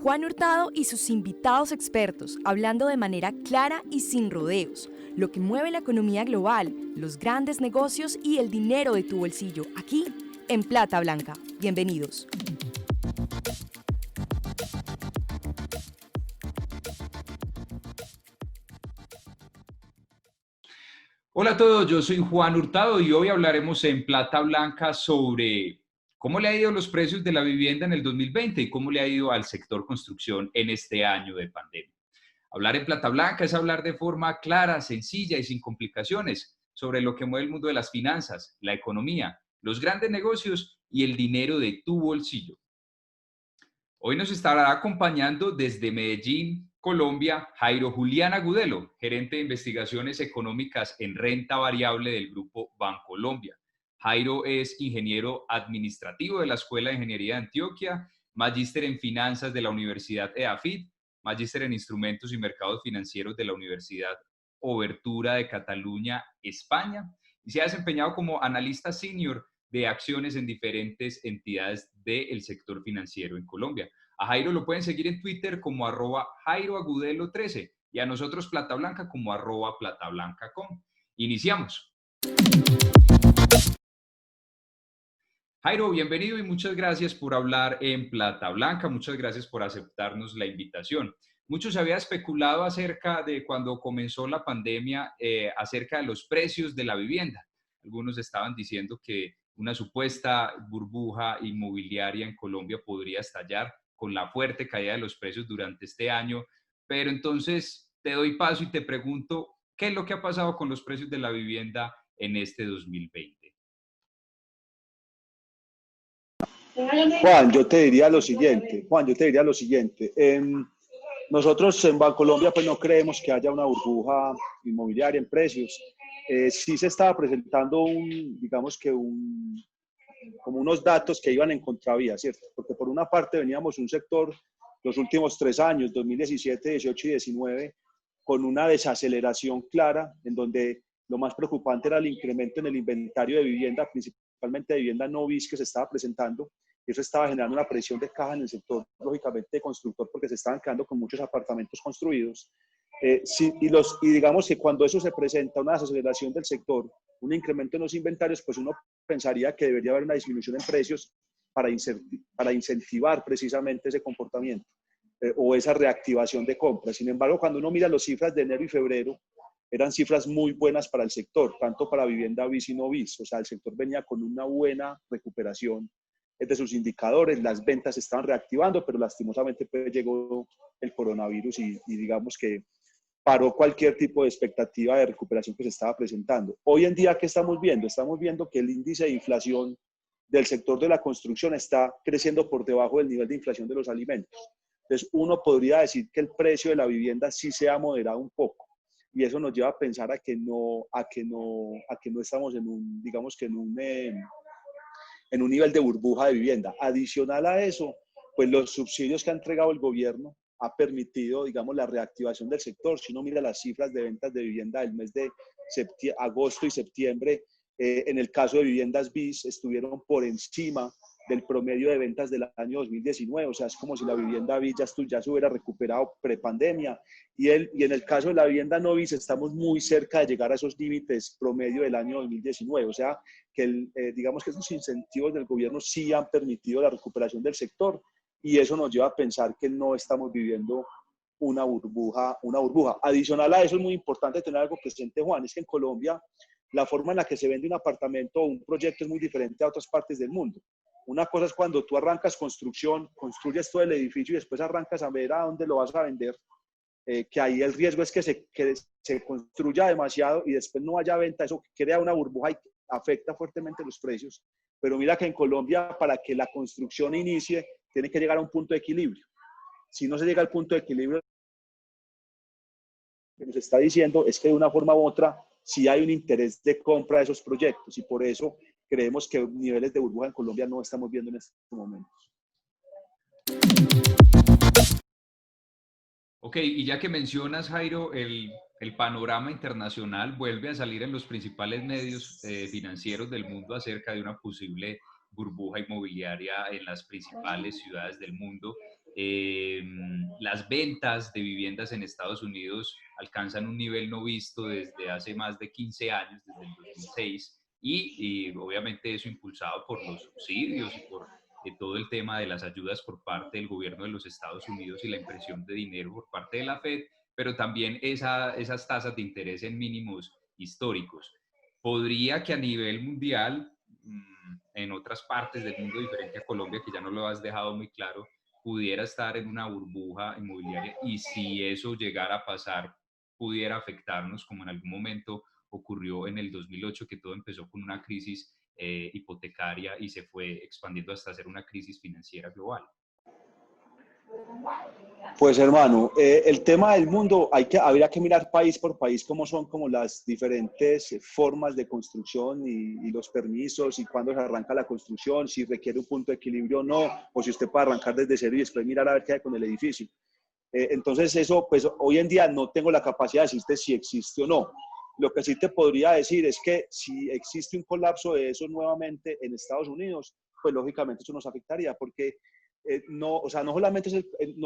Juan Hurtado y sus invitados expertos, hablando de manera clara y sin rodeos, lo que mueve la economía global, los grandes negocios y el dinero de tu bolsillo, aquí en Plata Blanca. Bienvenidos. Hola a todos, yo soy Juan Hurtado y hoy hablaremos en Plata Blanca sobre cómo le ha ido los precios de la vivienda en el 2020 y cómo le ha ido al sector construcción en este año de pandemia. Hablar en Plata Blanca es hablar de forma clara, sencilla y sin complicaciones sobre lo que mueve el mundo de las finanzas, la economía, los grandes negocios y el dinero de tu bolsillo. Hoy nos estará acompañando desde Medellín, Colombia, Jairo Julián Agudelo, gerente de investigaciones económicas en renta variable del grupo Bancolombia. Jairo es ingeniero administrativo de la Escuela de Ingeniería de Antioquia, magíster en finanzas de la Universidad EAFIT, magíster en instrumentos y mercados financieros de la Universidad Obertura de Cataluña, España, y se ha desempeñado como analista senior de acciones en diferentes entidades del sector financiero en Colombia. A Jairo lo pueden seguir en Twitter como @JairoAgudelo13 y a nosotros Plata Blanca como @platablanca.com. Iniciamos. Jairo, bienvenido y muchas gracias por hablar en Plata Blanca, muchas gracias por aceptarnos la invitación. Mucho se había especulado acerca de cuando comenzó la pandemia, acerca de los precios de la vivienda. Algunos estaban diciendo que una supuesta burbuja inmobiliaria en Colombia podría estallar con la fuerte caída de los precios durante este año, pero entonces te doy paso y te pregunto, ¿qué es lo que ha pasado con los precios de la vivienda en este 2020? Juan, yo te diría lo siguiente. Nosotros en Bancolombia pues no creemos que haya una burbuja inmobiliaria en precios. Sí se estaba presentando como unos datos que iban en contravía, ¿cierto? Porque por una parte veníamos un sector los últimos 3 años, 2017, 18 y 19, con una desaceleración clara en donde lo más preocupante era el incremento en el inventario de vivienda, principalmente de vivienda no bis que se estaba presentando. Eso estaba generando una presión de caja en el sector, lógicamente, de constructor, porque se estaban quedando con muchos apartamentos construidos. Sí, y digamos que cuando eso se presenta, una desaceleración del sector, un incremento en los inventarios, pues uno pensaría que debería haber una disminución en precios para incentivar precisamente ese comportamiento o esa reactivación de compras. Sin embargo, cuando uno mira las cifras de enero y febrero, eran cifras muy buenas para el sector, tanto para vivienda bis y no bis. O sea, el sector venía con una buena recuperación de sus indicadores, las ventas se estaban reactivando, pero lastimosamente pues, llegó el coronavirus y digamos que paró cualquier tipo de expectativa de recuperación que se estaba presentando. Hoy en día, ¿qué estamos viendo? Estamos viendo que el índice de inflación del sector de la construcción está creciendo por debajo del nivel de inflación de los alimentos. Entonces, uno podría decir que el precio de la vivienda sí se ha moderado un poco. Y eso nos lleva a pensar a que no estamos en un, digamos que en un nivel de burbuja de vivienda. Adicional a eso, pues los subsidios que ha entregado el gobierno ha permitido, digamos, la reactivación del sector. Si uno mira las cifras de ventas de vivienda del mes de agosto y septiembre, en el caso de viviendas BIS, estuvieron por encima del promedio de ventas del año 2019. O sea, es como si la vivienda BIS ya se hubiera recuperado prepandemia. Y en el caso de la vivienda no BIS, estamos muy cerca de llegar a esos límites promedio del año 2019. O sea, que digamos que esos incentivos del gobierno sí han permitido la recuperación del sector y eso nos lleva a pensar que no estamos viviendo una burbuja, una burbuja. Adicional a eso es muy importante tener algo presente, Juan, es que en Colombia la forma en la que se vende un apartamento o un proyecto es muy diferente a otras partes del mundo. Una cosa es cuando tú arrancas construcción, construyes todo el edificio y después arrancas a ver a dónde lo vas a vender, que ahí el riesgo es que se construya demasiado y después no haya venta, eso crea una burbuja y afecta fuertemente los precios. Pero mira que en Colombia, para que la construcción inicie, tiene que llegar a un punto de equilibrio. Si no se llega al punto de equilibrio, lo que nos está diciendo es que de una forma u otra sí hay un interés de compra de esos proyectos y por eso creemos que niveles de burbuja en Colombia no estamos viendo en estos momentos. Ok, y ya que mencionas, Jairo, el panorama internacional vuelve a salir en los principales medios financieros del mundo acerca de una posible burbuja inmobiliaria en las principales ciudades del mundo. Las ventas de viviendas en Estados Unidos alcanzan un nivel no visto desde hace más de 15 años, desde el 2006, y obviamente eso impulsado por los subsidios y por todo el tema de las ayudas por parte del gobierno de los Estados Unidos y la impresión de dinero por parte de la Fed, pero también esas tasas de interés en mínimos históricos. Podría que a nivel mundial, en otras partes del mundo diferente a Colombia, que ya no lo has dejado muy claro, pudiera estar en una burbuja inmobiliaria, y si eso llegara a pasar, pudiera afectarnos como en algún momento ocurrió en el 2008, que todo empezó con una crisis hipotecaria y se fue expandiendo hasta ser una crisis financiera global. Pues hermano, el tema del mundo, habría que mirar país por país cómo son como las diferentes formas de construcción y los permisos y cuándo se arranca la construcción, si requiere un punto de equilibrio o no, o si usted puede arrancar desde cero y después mirar a ver qué hay con el edificio. Entonces eso, pues hoy en día no tengo la capacidad de decirte si existe o no. Lo que sí te podría decir es que si existe un colapso de eso nuevamente en Estados Unidos, pues lógicamente eso nos afectaría, porque no, o sea, no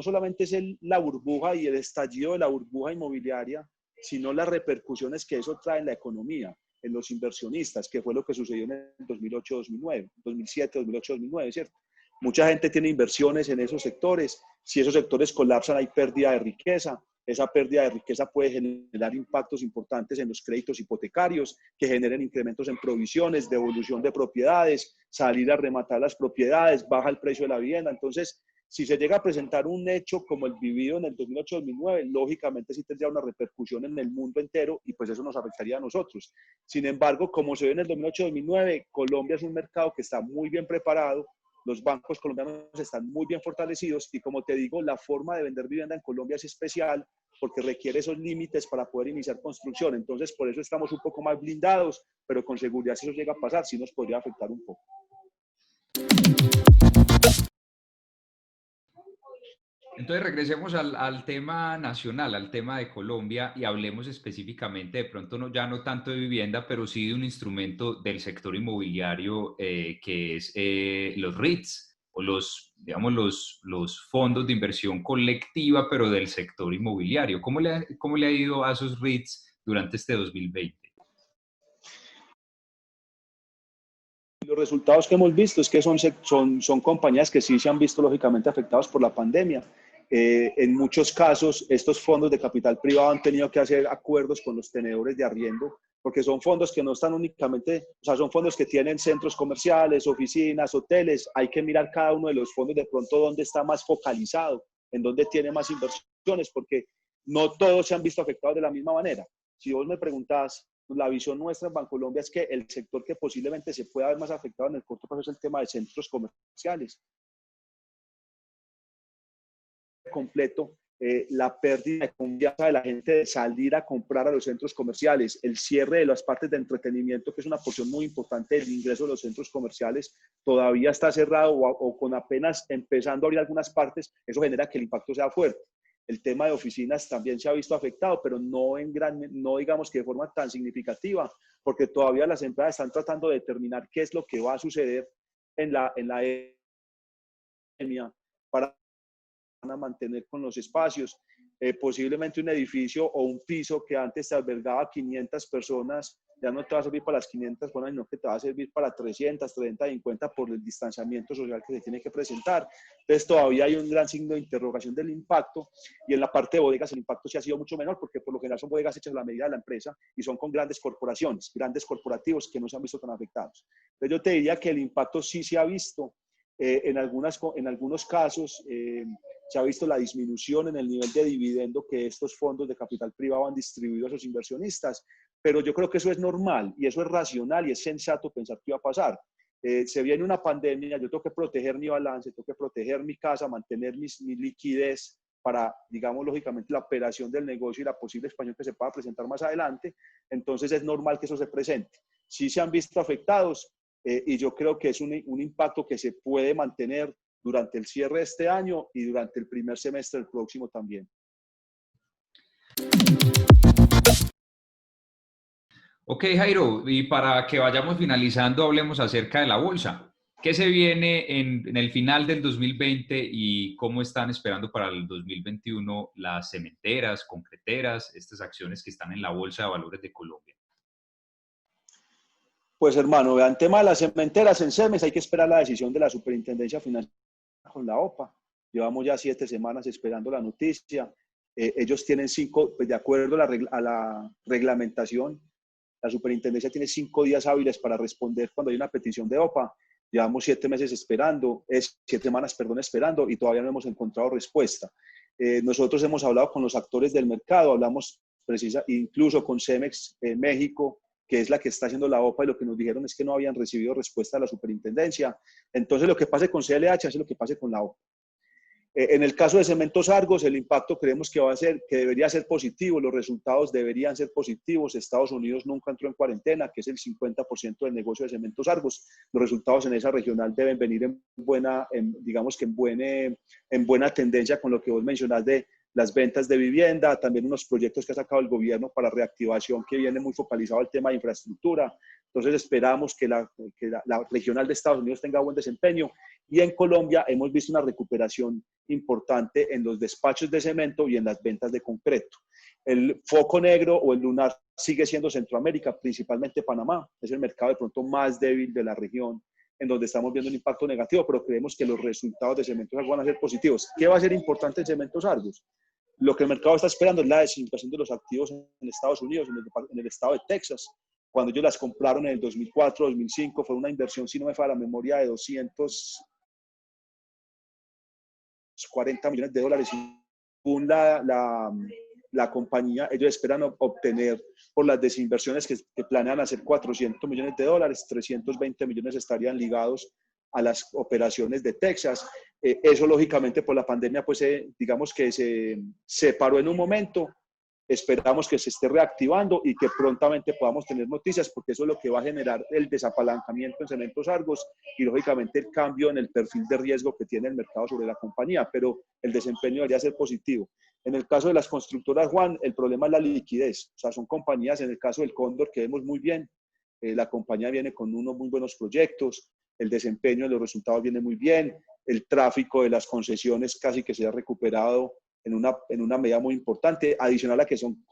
solamente es la burbuja y el estallido de la burbuja inmobiliaria, sino las repercusiones que eso trae en la economía, en los inversionistas, que fue lo que sucedió en el 2008-2009, 2007-2008-2009, ¿cierto? Mucha gente tiene inversiones en esos sectores. Si esos sectores colapsan, hay pérdida de riqueza. Esa pérdida de riqueza puede generar impactos importantes en los créditos hipotecarios, que generen incrementos en provisiones, devolución de propiedades, salir a rematar las propiedades, baja el precio de la vivienda. Entonces, si se llega a presentar un hecho como el vivido en el 2008-2009, lógicamente sí tendría una repercusión en el mundo entero y pues eso nos afectaría a nosotros. Sin embargo, como se ve en el 2008-2009, Colombia es un mercado que está muy bien preparado, los bancos colombianos están muy bien fortalecidos y como te digo, la forma de vender vivienda en Colombia es especial porque requiere esos límites para poder iniciar construcción. Entonces, por eso estamos un poco más blindados, pero con seguridad si eso llega a pasar, sí nos podría afectar un poco. Entonces regresemos al tema nacional, al tema de Colombia, y hablemos específicamente, de pronto ya no tanto de vivienda, pero sí de un instrumento del sector inmobiliario que es los REITs, o digamos, los fondos de inversión colectiva, pero del sector inmobiliario. ¿Cómo le ha ido a esos REITs durante este 2020? Los resultados que hemos visto es que son compañías que sí se han visto lógicamente afectadas por la pandemia. En muchos casos, estos fondos de capital privado han tenido que hacer acuerdos con los tenedores de arriendo, porque son fondos que no están únicamente, o sea, son fondos que tienen centros comerciales, oficinas, hoteles. Hay que mirar cada uno de los fondos de pronto dónde está más focalizado, en dónde tiene más inversiones, porque no todos se han visto afectados de la misma manera. Si vos me preguntás, la visión nuestra en Bancolombia es que el sector que posiblemente se pueda ver más afectado en el corto plazo es el tema de centros comerciales. Completo, la pérdida de confianza de la gente de salir a comprar a los centros comerciales, el cierre de las partes de entretenimiento, que es una porción muy importante del ingreso de los centros comerciales, todavía está cerrado o con apenas empezando a abrir algunas partes, eso genera que el impacto sea fuerte. El tema de oficinas también se ha visto afectado, pero no digamos que de forma tan significativa, porque todavía las empresas están tratando de determinar qué es lo que va a suceder en la epidemia para mantener con los espacios. Posiblemente un edificio o un piso que antes albergaba 500 personas, ya no te va a servir para las 500 personas, sino que te va a servir para 300, 30, 50 por el distanciamiento social que se tiene que presentar. Entonces todavía hay un gran signo de interrogación del impacto, y en la parte de bodegas el impacto sí ha sido mucho menor, porque por lo general son bodegas hechas a la medida de la empresa y son con grandes corporaciones, grandes corporativos que no se han visto tan afectados. Entonces yo te diría que el impacto sí se ha visto. En algunos casos se ha visto la disminución en el nivel de dividendo que estos fondos de capital privado han distribuido a sus inversionistas, pero yo creo que eso es normal y eso es racional y es sensato pensar que iba a pasar. Se viene una pandemia, yo tengo que proteger mi balance, tengo que proteger mi casa, mantener mi liquidez para, digamos, lógicamente la operación del negocio y la posible expansión que se pueda presentar más adelante. Entonces es normal que eso se presente. Sí se han visto afectados, y yo creo que es un impacto que se puede mantener durante el cierre de este año y durante el primer semestre del próximo también. Ok, Jairo, y para que vayamos finalizando, hablemos acerca de la bolsa. ¿Qué se viene en el final del 2020 y cómo están esperando para el 2021 las cementeras, concreteras, estas acciones que están en la Bolsa de Valores de Colombia? Pues hermano, vean, tema de las cementeras en CEMEX, hay que esperar la decisión de la Superintendencia Financiera con la OPA. Llevamos ya 7 semanas esperando la noticia. Ellos tienen 5, pues de acuerdo a la reglamentación, la Superintendencia tiene 5 días hábiles para responder cuando hay una petición de OPA. Llevamos 7 meses esperando, 7 semanas, perdón, esperando y todavía no hemos encontrado respuesta. Nosotros hemos hablado con los actores del mercado, hablamos incluso con CEMEX México, que es la que está haciendo la OPA, y lo que nos dijeron es que no habían recibido respuesta de la superintendencia. Entonces, lo que pase con CLH es lo que pase con la OPA. En el caso de Cementos Argos, el impacto creemos que debería ser positivo, los resultados deberían ser positivos. Estados Unidos nunca entró en cuarentena, que es el 50% del negocio de Cementos Argos. Los resultados en esa regional deben venir en buena tendencia con lo que vos mencionás de las ventas de vivienda, también unos proyectos que ha sacado el gobierno para reactivación que viene muy focalizado al tema de infraestructura. Entonces esperamos que la regional de Estados Unidos tenga buen desempeño, y en Colombia hemos visto una recuperación importante en los despachos de cemento y en las ventas de concreto. El foco negro o el lunar sigue siendo Centroamérica, principalmente Panamá, es el mercado de pronto más débil de la región, en donde estamos viendo un impacto negativo, pero creemos que los resultados de Cementos Argos van a ser positivos. ¿Qué va a ser importante en Cementos Argos? Lo que el mercado está esperando es la desinversión de los activos en Estados Unidos, en el estado de Texas. Cuando ellos las compraron en el 2004, 2005, fue una inversión, si no me falla la memoria, de 240 millones de dólares. Según la compañía, ellos esperan obtener por las desinversiones que planean hacer 400 millones de dólares, 320 millones estarían ligados a las operaciones de Texas. Eso lógicamente por la pandemia pues digamos que se paró en un momento. Esperamos que se esté reactivando y que prontamente podamos tener noticias, porque eso es lo que va a generar el desapalancamiento en Cementos Argos y lógicamente el cambio en el perfil de riesgo que tiene el mercado sobre la compañía, pero el desempeño debería ser positivo. En el caso de las constructoras, Juan, el problema es la liquidez. O sea, son compañías, en el caso del Cóndor, que vemos muy bien, la compañía viene con unos muy buenos proyectos, el desempeño de los resultados viene muy bien, el tráfico de las concesiones casi que se ha recuperado en una medida muy importante, adicional a que son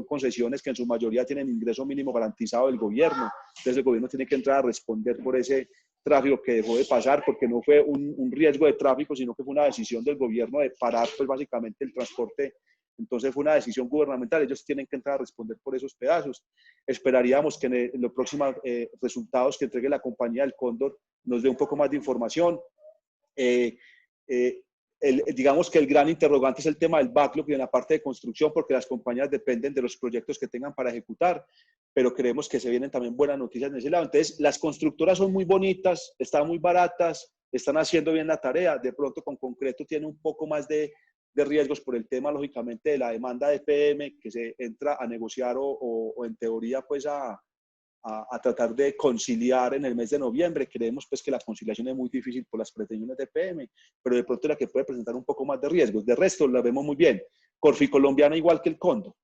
concesiones que en su mayoría tienen ingreso mínimo garantizado del gobierno. Entonces el gobierno tiene que entrar a responder por ese tráfico que dejó de pasar, porque no fue un riesgo de tráfico, sino que fue una decisión del gobierno de parar pues básicamente el transporte. Entonces fue una decisión gubernamental, ellos tienen que entrar a responder por esos pedazos. Esperaríamos que en los próximos resultados que entregue la compañía del Cóndor nos dé un poco más de información. Digamos que el gran interrogante es el tema del backlog y en la parte de construcción, porque las compañías dependen de los proyectos que tengan para ejecutar, pero creemos que se vienen también buenas noticias en ese lado. Entonces, las constructoras son muy bonitas, están muy baratas, están haciendo bien la tarea. De pronto, con concreto, tiene un poco más de riesgos por el tema, lógicamente, de la demanda de PM, que se entra a negociar o en teoría, pues a tratar de conciliar en el mes de noviembre. Creemos pues que la conciliación es muy difícil por las pretensiones de PM, pero de pronto la que puede presentar un poco más de riesgos. De resto, la vemos muy bien. Corficolombiana igual que el Cóndor.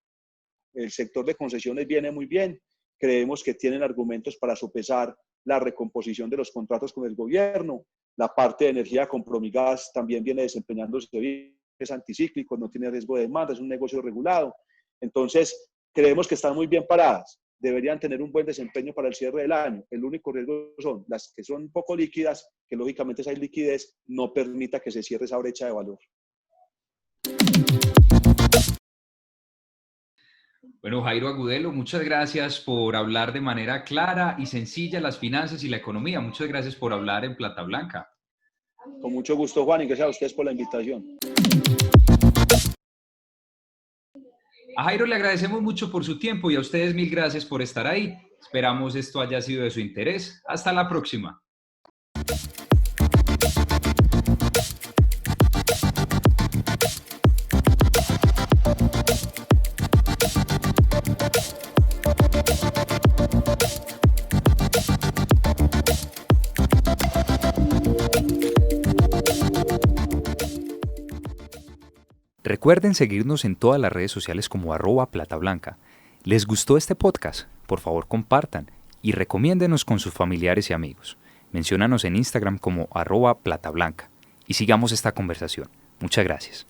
El sector de concesiones viene muy bien. Creemos que tienen argumentos para sopesar la recomposición de los contratos con el gobierno. La parte de energía con Promigas también viene desempeñándose bien, es anticíclico, no tiene riesgo de demanda, es un negocio regulado. Entonces, creemos que están muy bien paradas. Deberían tener un buen desempeño para el cierre del año. El único riesgo son las que son poco líquidas, que lógicamente esa liquidez no permita que se cierre esa brecha de valor. Bueno, Jairo Agudelo, muchas gracias por hablar de manera clara y sencilla las finanzas y la economía. Muchas gracias por hablar en Plata Blanca. Con mucho gusto, Juan, y gracias a ustedes por la invitación. A Jairo le agradecemos mucho por su tiempo y a ustedes 1000 gracias por estar ahí. Esperamos esto haya sido de su interés. Hasta la próxima. Recuerden seguirnos en todas las redes sociales como @platablanca. ¿Les gustó este podcast? Por favor compartan y recomiéndenos con sus familiares y amigos. Menciónanos en Instagram como @platablanca y sigamos esta conversación. Muchas gracias.